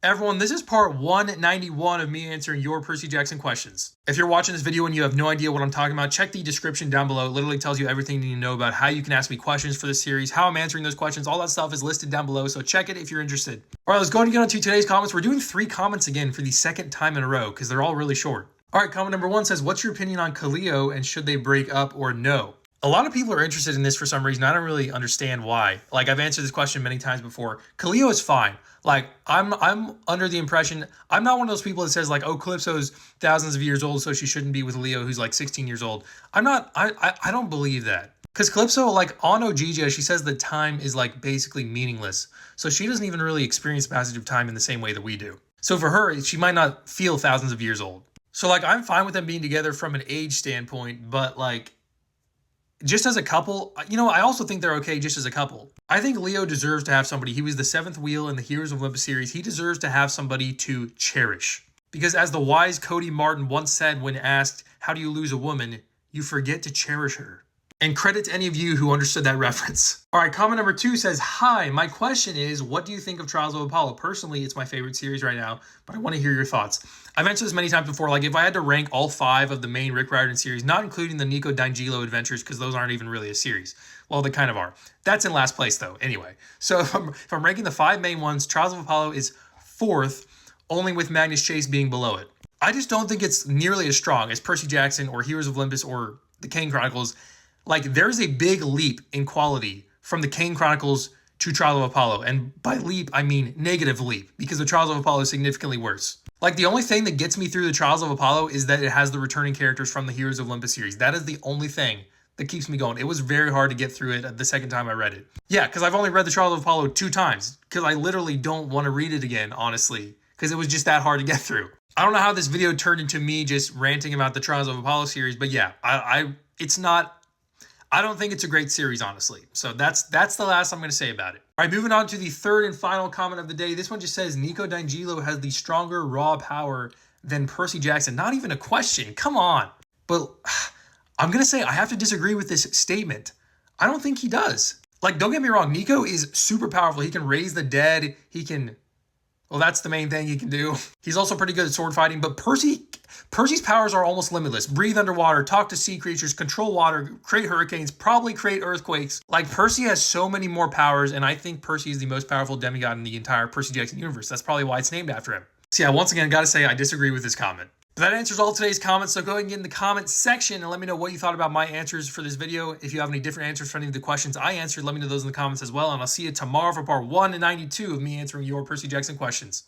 Everyone, this is part 191 of me answering your Percy Jackson questions. If you're watching this video and you have no idea what I'm talking about, check the description down below. It literally tells you everything you need to know about how you can ask me questions for this series, how I'm answering those questions. All that stuff is listed down below, so check it if you're interested. All right, let's go ahead and get on to today's comments. We're doing 3 comments again for the second time in a row because they're all really short. All right, comment number 1 says, what's your opinion on Khaleo and should they break up or no? A lot of people are interested in this for some reason. I don't really understand why. Like, I've answered this question many times before. Khaleo is fine. Like, I'm under the impression, I'm not one of those people that says like, oh, Calypso's thousands of years old, so she shouldn't be with Leo, who's like 16 years old. I don't believe that. Because Calypso, like on Ojija, she says that time is like basically meaningless. So she doesn't even really experience passage of time in the same way that we do. So for her, she might not feel thousands of years old. So like, I'm fine with them being together from an age standpoint, but like, just as a couple, you know, I also think they're okay just as a couple. I think Leo deserves to have somebody. He was the 7th wheel in the Heroes of Olympus series. He deserves to have somebody to cherish. Because as the wise Cody Martin once said when asked, how do you lose a woman? You forget to cherish her. And credit to any of you who understood that reference. All right, comment number 2 says, hi, my question is, what do you think of Trials of Apollo? Personally, it's my favorite series right now, but I want to hear your thoughts. I've mentioned this many times before. Like, if I had to rank all 5 of the main Rick Riordan series, not including the Nico Angelo adventures, because those aren't even really a series. Well, they kind of are. That's in last place, though, anyway. So if I'm ranking the 5 main ones, Trials of Apollo is 4th, only with Magnus Chase being below it. I just don't think it's nearly as strong as Percy Jackson or Heroes of Olympus or the Kane Chronicles. Like, there's a big leap in quality from the Kane Chronicles to Trials of Apollo. And by leap, I mean negative leap, because the Trials of Apollo is significantly worse. Like, the only thing that gets me through the Trials of Apollo is that it has the returning characters from the Heroes of Olympus series. That is the only thing that keeps me going. It was very hard to get through it the second time I read it. Yeah, because I've only read the Trials of Apollo 2 times, because I literally don't want to read it again, honestly, because it was just that hard to get through. I don't know how this video turned into me just ranting about the Trials of Apollo series, but yeah, I don't think it's a great series, honestly. So that's the last I'm going to say about it. All right, moving on to the third and final comment of the day. This one just says, Nico D'Angelo has the stronger raw power than Percy Jackson. Not even a question. Come on. But I'm going to say I have to disagree with this statement. I don't think he does. Like, don't get me wrong. Nico is super powerful. He can raise the dead. He can... Well, that's the main thing he can do. He's also pretty good at sword fighting, but Percy's powers are almost limitless. Breathe underwater, talk to sea creatures, control water, create hurricanes, probably create earthquakes. Like, Percy has so many more powers, and I think Percy is the most powerful demigod in the entire Percy Jackson universe. That's probably why it's named after him. So yeah, once again, gotta say, I disagree with this comment. But that answers all today's comments, so go ahead and get in the comments section and let me know what you thought about my answers for this video. If you have any different answers for any of the questions I answered, let me know those in the comments as well, and I'll see you tomorrow for part 192 of me answering your Percy Jackson questions.